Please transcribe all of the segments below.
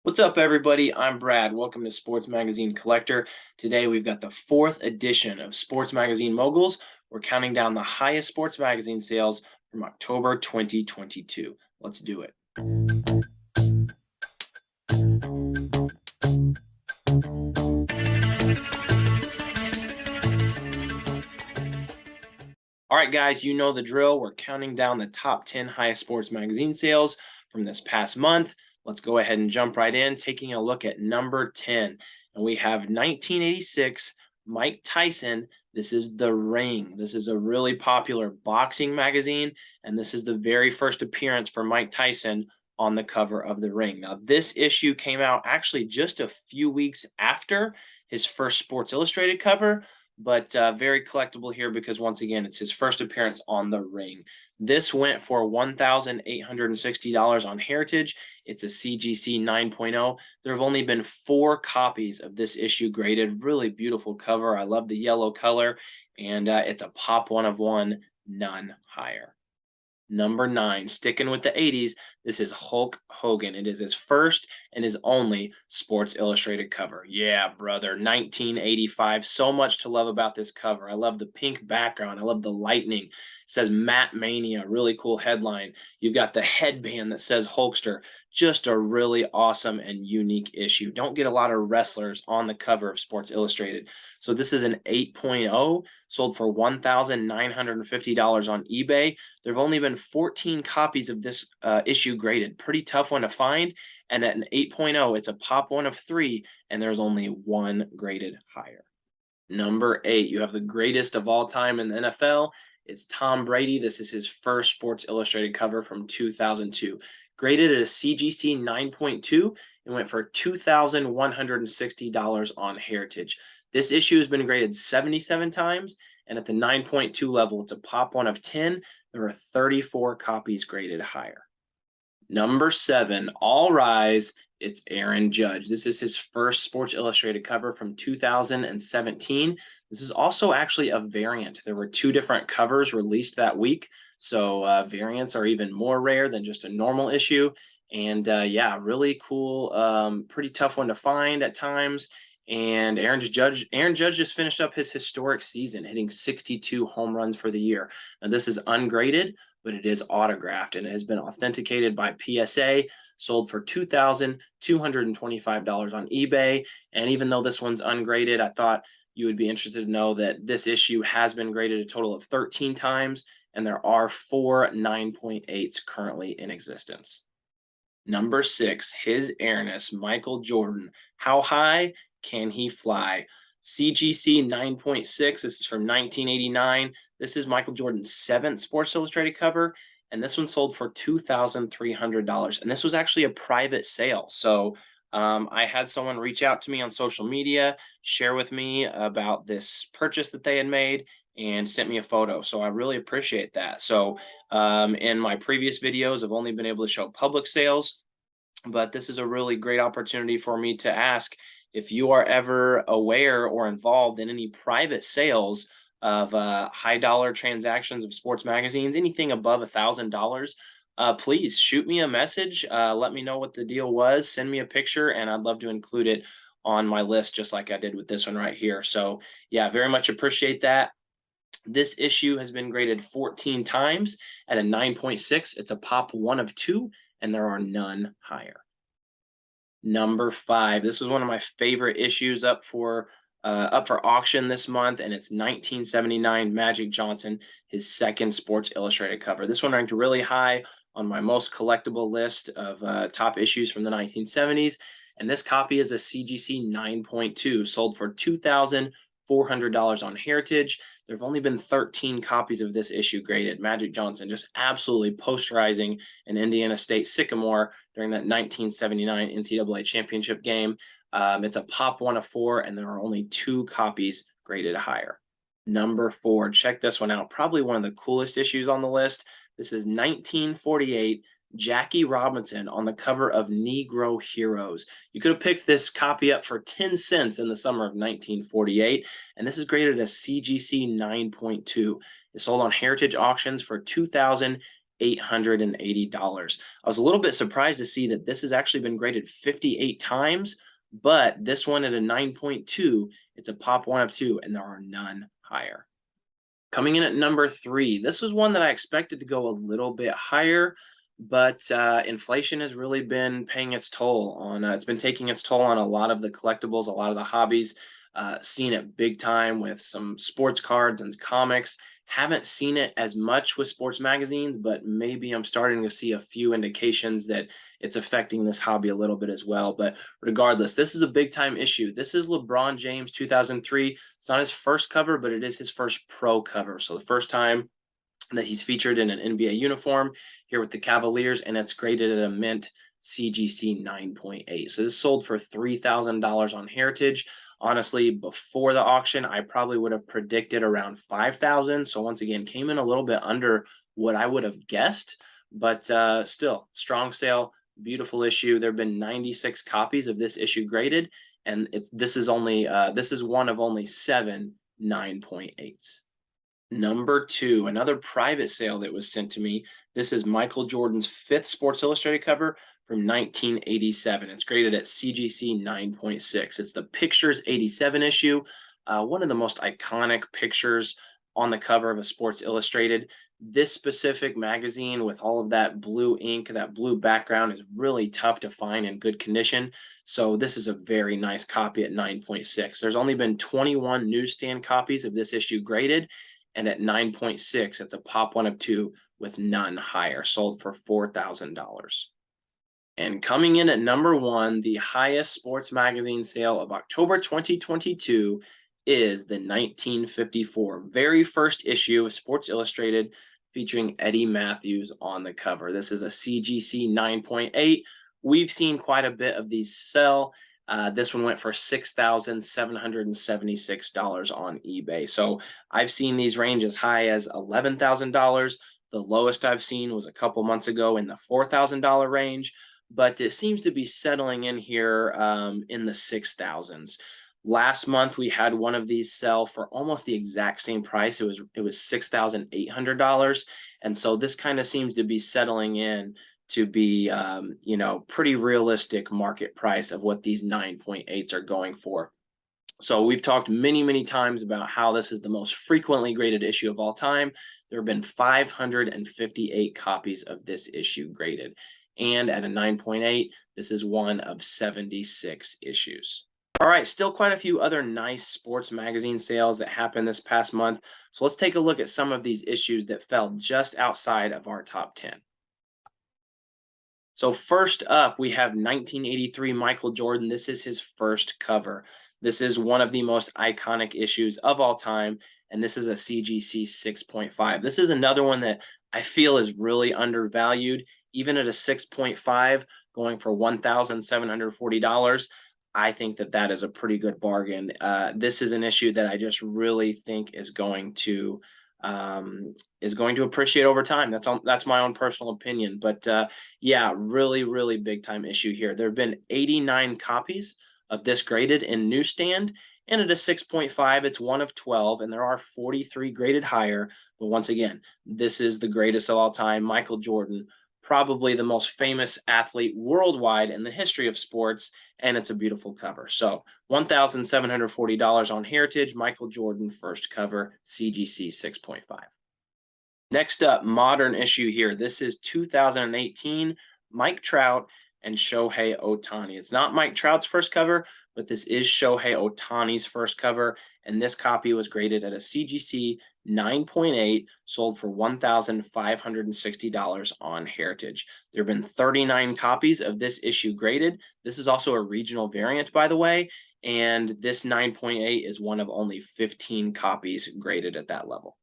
What's up, everybody? I'm Brad. Welcome to Sports Magazine Collector. Today, we've got the fourth edition of Sports Magazine Moguls. We're counting down the highest sports magazine sales from October 2022. Let's do it. All right, guys, you know the drill. We're counting down the top 10 highest sports magazine sales from this past month. Let's go ahead and jump right in, taking a look at number 10. And we have 1986 Mike Tyson. This is The Ring. This is a really popular boxing magazine, and this is the very first appearance for Mike Tyson on the cover of The Ring. Now, this issue came out actually just a few weeks after his first Sports Illustrated cover, but very collectible here because once again, it's his first appearance on The Ring. This went for $1,860 on Heritage. It's a CGC 9.0. There have only been 4 copies of this issue graded. Really beautiful cover. I love the yellow color, and it's a pop 1 of 1, none higher. Number 9, sticking with the 80s, this is Hulk Hogan. It is his first and his only Sports Illustrated cover. Yeah, brother, 1985. So much to love about this cover. I love the pink background. I love the lightning. It says Matt Mania, really cool headline. You've got the headband that says Hulkster. Just a really awesome and unique issue. Don't get a lot of wrestlers on the cover of Sports Illustrated. So this is an 8.0, sold for $1,950 on eBay. There have only been 14 copies of this issue graded. Pretty tough one to find. And at an 8.0, it's a pop 1 of 3, and there's only 1 graded higher. Number 8, you have the greatest of all time in the NFL. It's Tom Brady. This is his first Sports Illustrated cover from 2002. Graded at a CGC 9.2 and went for $2,160 on Heritage. This issue has been graded 77 times, and at the 9.2 level, it's a pop 1 of 10. There are 34 copies graded higher. Number 7, all rise, it's Aaron Judge. This is his first Sports Illustrated cover from 2017. This is also actually a variant. There were 2 different covers released that week, so variants are even more rare than just a normal issue. And yeah, really cool, pretty tough one to find at times. And Aaron Judge just finished up his historic season, hitting 62 home runs for the year. Now, this is ungraded, but it is autographed, and it has been authenticated by PSA, sold for $2,225 on eBay. And even though this one's ungraded, I thought you would be interested to know that this issue has been graded a total of 13 times, and there are 4 9.8s currently in existence. Number 6, His Airness, Michael Jordan. How high can he fly? CGC 9.6. This is from 1989. This is Michael Jordan's 7th Sports Illustrated cover, and this one sold for $2,300. And this was actually a private sale. So I had someone reach out to me on social media, share with me about this purchase that they had made, and sent me a photo. So I really appreciate that. So in my previous videos, I've only been able to show public sales, but this is a really great opportunity for me to ask if you are ever aware or involved in any private sales of high dollar transactions of sports magazines, anything above $1,000, please shoot me a message. Let me know what the deal was. Send me a picture, and I'd love to include it on my list, just like I did with this one right here. So yeah, very much appreciate that. This issue has been graded 14 times at a 9.6. It's a pop 1 of 2, and there are none higher. Number 5. This was one of my favorite issues up for auction this month, and it's 1979 Magic Johnson, his 2nd Sports Illustrated cover. This one ranked really high on my most collectible list of top issues from the 1970s, and this copy is a CGC 9.2, sold for $2,400 on Heritage. There have only been 13 copies of this issue graded. Magic Johnson just absolutely posterizing an Indiana State Sycamore during that 1979 NCAA championship game. It's a pop 1 of 4, and there are only 2 copies graded higher. Number 4, check this one out. Probably one of the coolest issues on the list. This is 1948 Jackie Robinson on the cover of Negro Heroes. You could have picked this copy up for 10 cents in the summer of 1948, and this is graded as CGC 9.2. It sold on Heritage auctions for $2,800. $880. I was a little bit surprised to see that this has actually been graded 58 times, but this one at a 9.2, it's a pop 1 of 2, and there are none higher. Coming in at number 3, this was one that I expected to go a little bit higher, but inflation has really been paying its toll on. It's been taking its toll on a lot of the collectibles, a lot of the hobbies. Seen it big time with some sports cards and comics. Haven't seen it as much with sports magazines, but maybe I'm starting to see a few indications that it's affecting this hobby a little bit as well. But regardless, this is a big time issue. This is LeBron James 2003. It's not his first cover, but it is his first pro cover. So the first time that he's featured in an NBA uniform here with the Cavaliers, and it's graded at a mint CGC 9.8. So this sold for $3,000 on Heritage. Honestly, before the auction, I probably would have predicted around 5,000. So once again, came in a little bit under what I would have guessed, but still strong sale, beautiful issue. There have been 96 copies of this issue graded, and this is one of only 7 9.8s. Number 2, another private sale that was sent to me. This is Michael Jordan's 5th Sports Illustrated cover from 1987. It's graded at CGC 9.6. It's the Pictures 87 issue, one of the most iconic pictures on the cover of a Sports Illustrated. This specific magazine with all of that blue ink, that blue background, is really tough to find in good condition. So this is a very nice copy at 9.6. There's only been 21 newsstand copies of this issue graded, and at 9.6, it's a pop 1 of 2 with none higher, sold for $4,000. And coming in at number 1, the highest sports magazine sale of October 2022 is the 1954 very first issue of Sports Illustrated featuring Eddie Matthews on the cover. This is a CGC 9.8. We've seen quite a bit of these sell. This one went for $6,776 on eBay. So I've seen these range as high as $11,000. The lowest I've seen was a couple months ago in the $4,000 range, but it seems to be settling in here in the 6,000s. Last month we had one of these sell for almost the exact same price. It was $6,800, and so this kind of seems to be settling in to be pretty realistic market price of what these 9.8s are going for. So we've talked many times about how this is the most frequently graded issue of all time. There have been 558 copies of this issue graded, and at a 9.8, this is one of 76 issues. All right, still quite a few other nice sports magazine sales that happened this past month. So let's take a look at some of these issues that fell just outside of our top 10. So first up, we have 1983 Michael Jordan. This is his first cover. This is one of the most iconic issues of all time, and this is a CGC 6.5. This is another one that I feel is really undervalued. Even at a 6.5, going for $1,740, I think that is a pretty good bargain. This is an issue that I just really think is going to appreciate over time. That's my own personal opinion, but yeah, really big time issue here. There have been 89 copies of this graded in newsstand, and at a 6.5, it's one of 12, and there are 43 graded higher. But once again, this is the greatest of all time, Michael Jordan, probably the most famous athlete worldwide in the history of sports, and it's a beautiful cover. So $1,740 on Heritage, Michael Jordan first cover, CGC 6.5. Next up, modern issue here. This is 2018, Mike Trout and Shohei Ohtani. It's not Mike Trout's first cover, but this is Shohei Ohtani's first cover, and this copy was graded at a CGC 9.8, sold for $1,560 on Heritage. There have been 39 copies of this issue graded. This is also a regional variant, by the way, and this 9.8 is one of only 15 copies graded at that level.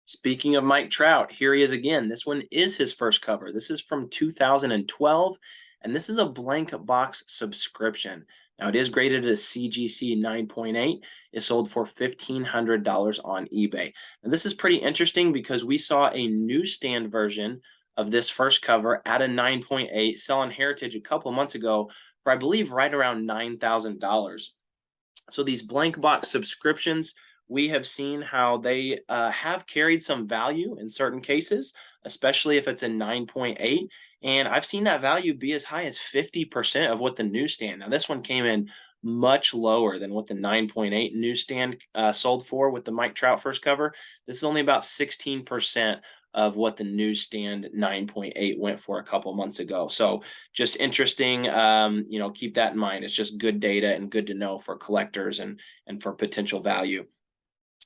Speaking of Mike Trout, here he is again. This one is his first cover. This is from 2012, and this is a blank box subscription. Now, it is graded as CGC 9.8. It sold for $1,500 on eBay. And this is pretty interesting because we saw a newsstand version of this first cover at a 9.8 sell on Heritage a couple months ago for, I believe, right around $9,000. So these blank box subscriptions we have seen how they have carried some value in certain cases, especially if it's a 9.8. And I've seen that value be as high as 50% of what the newsstand. Now, this one came in much lower than what the 9.8 newsstand sold for with the Mike Trout first cover. This is only about 16% of what the newsstand 9.8 went for a couple months ago. So just interesting, keep that in mind. It's just good data and good to know for collectors and for potential value.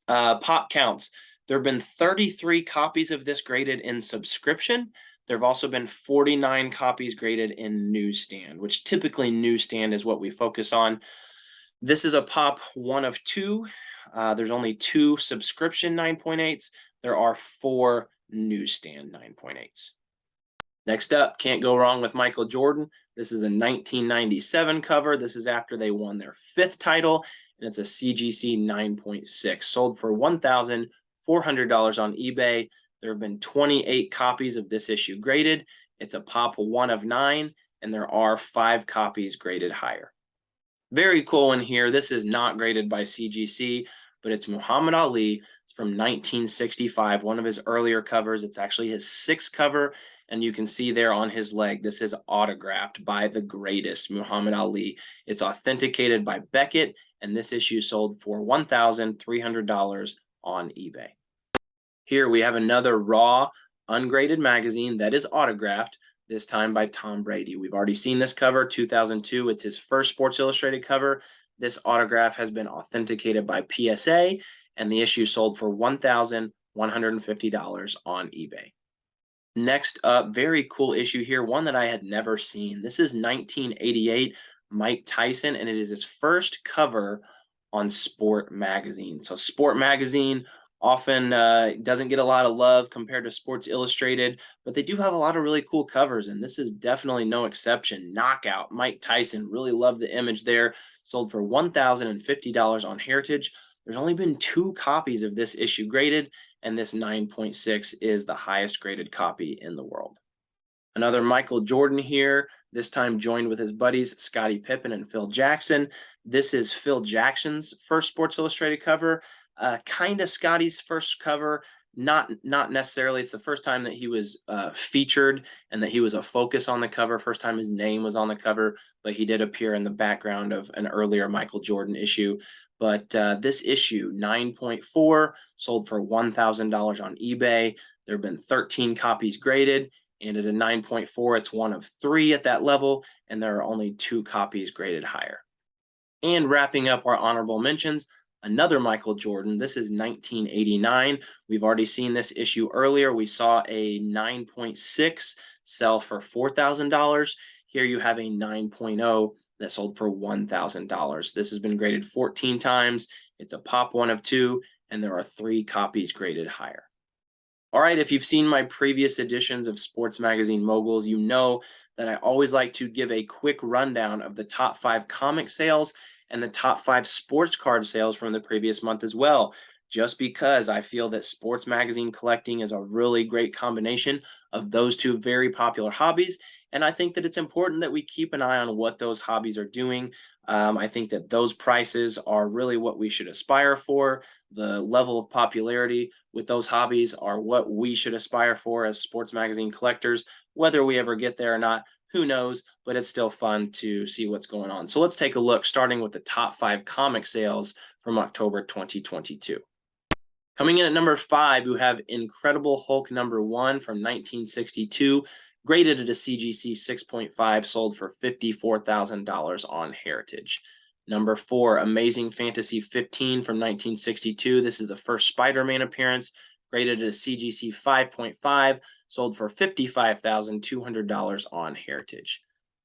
Pop counts. There have been 33 copies of this graded in subscription. There have also been 49 copies graded in newsstand, which typically newsstand is what we focus on. This is a pop 1 of 2. There's only 2 subscription 9.8s. There are 4 newsstand 9.8s. Next up, can't go wrong with Michael Jordan. This is a 1997 cover. This is after they won their 5th title, and it's a CGC 9.6, sold for $1,400 on eBay. There have been 28 copies of this issue graded. It's a pop 1 of 9, and there are 5 copies graded higher. Very cool in here. This is not graded by CGC, but it's Muhammad Ali. It's from 1965, one of his earlier covers. It's actually his 6th cover, and you can see there on his leg, this is autographed by the greatest, Muhammad Ali. It's authenticated by Beckett, and this issue sold for $1,300 on eBay. Here we have another raw, ungraded magazine that is autographed, this time by Tom Brady. We've already seen this cover, 2002. It's his first Sports Illustrated cover. This autograph has been authenticated by PSA, and the issue sold for $1,150 on eBay. Next up, very cool issue here, one that I had never seen. This is 1988 Mike Tyson, and it is his first cover on Sport Magazine. So Sport Magazine often doesn't get a lot of love compared to Sports Illustrated, but they do have a lot of really cool covers, and this is definitely no exception. Knockout, Mike Tyson, really love the image there. Sold for $1,050 on Heritage. There's only been 2 copies of this issue graded, and this 9.6 is the highest graded copy in the world. Another Michael Jordan here, this time joined with his buddies Scottie Pippen and Phil Jackson. This is Phil Jackson's first Sports Illustrated cover, kind of Scottie's first cover. Not necessarily. It's the first time that he was featured and that he was a focus on the cover. First time his name was on the cover, but he did appear in the background of an earlier Michael Jordan issue. But this issue, 9.4, sold for $1,000 on eBay. There have been 13 copies graded, and at a 9.4, it's 1 of 3 at that level, and there are only 2 copies graded higher. And wrapping up our honorable mentions, another Michael Jordan. This is 1989. We've already seen this issue earlier. We saw a 9.6 sell for $4,000. Here you have a 9.0 that sold for $1,000. This has been graded 14 times. It's a pop 1 of 2, and there are 3 copies graded higher. All right, if you've seen my previous editions of Sports Magazine Moguls, you know that I always like to give a quick rundown of the top 5 comic sales and the top 5 sports card sales from the previous month as well, just because I feel that sports magazine collecting is a really great combination of those 2 very popular hobbies. And I think that it's important that we keep an eye on what those hobbies are doing. I think that those prices are really what we should aspire for. The level of popularity with those hobbies are what we should aspire for as sports magazine collectors. Whether we ever get there or not, who knows, but it's still fun to see what's going on. So let's take a look, starting with the top 5 comic sales from October 2022. Coming in at number 5, we have Incredible Hulk number 1 from 1962, graded at a CGC 6.5, sold for $54,000 on Heritage. Number 4, Amazing Fantasy 15 from 1962. This is the first Spiderman appearance, graded at a CGC 5.5, sold for $55,200 on Heritage.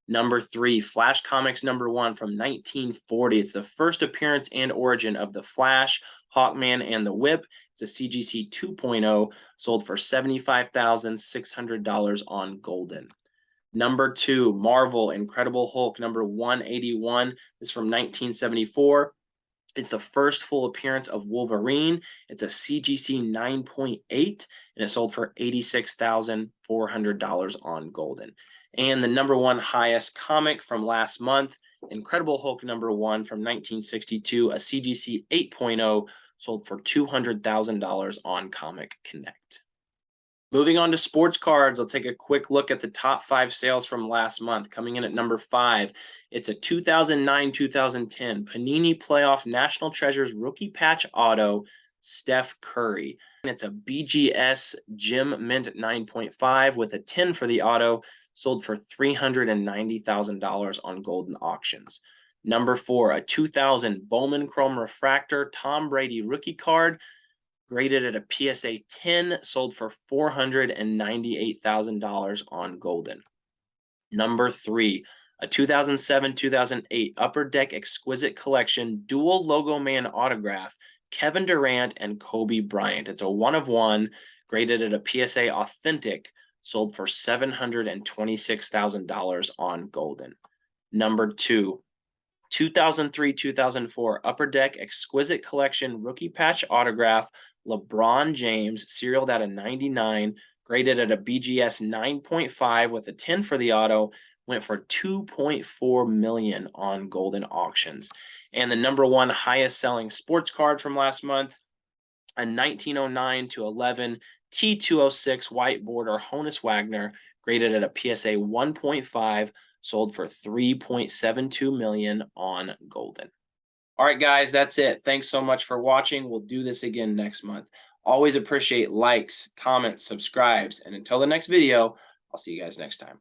Number 3, Flash Comics number 1 from 1940. It's the first appearance and origin of the Flash, Hawkman, and the Whip. It's a CGC 2.0, sold for $75,600 on Goldin. Number 2, Marvel Incredible Hulk number 181. This is from 1974. It's the first full appearance of Wolverine. It's a CGC 9.8, and it sold for $86,400 on Goldin. And the number 1 highest comic from last month, Incredible Hulk number 1 from 1962, a CGC 8.0, sold for $200,000 on Comic Connect. Moving on to sports cards, let's take a quick look at the top 5 sales from last month. Coming in at number 5, it's a 2009-2010 Panini Playoff National Treasures Rookie Patch Auto, Steph Curry. And it's a BGS Gem Mint 9.5 with a 10 for the auto, sold for $390,000 on Goldin auctions. Number 4, a 2000 Bowman Chrome Refractor Tom Brady rookie card, graded at a PSA 10, sold for $498,000 on Goldin. Number 3, a 2007-2008 Upper Deck Exquisite Collection Dual Logo Man Autograph, Kevin Durant and Kobe Bryant. It's a 1 of 1, graded at a PSA Authentic, sold for $726,000 on Goldin. Number 2, 2003-2004 Upper Deck Exquisite Collection Rookie Patch Autograph, LeBron James, serialed at a 99, graded at a BGS 9.5 with a 10 for the auto, went for $2.4 million on Goldin auctions. And the number 1 highest selling sports card from last month, a 1909-11 T206 white border Honus Wagner, graded at a PSA 1.5, sold for $3.72 million on Goldin. All right, guys, that's it. Thanks so much for watching. We'll do this again next month. Always appreciate likes, comments, subscribes, and until the next video, I'll see you guys next time.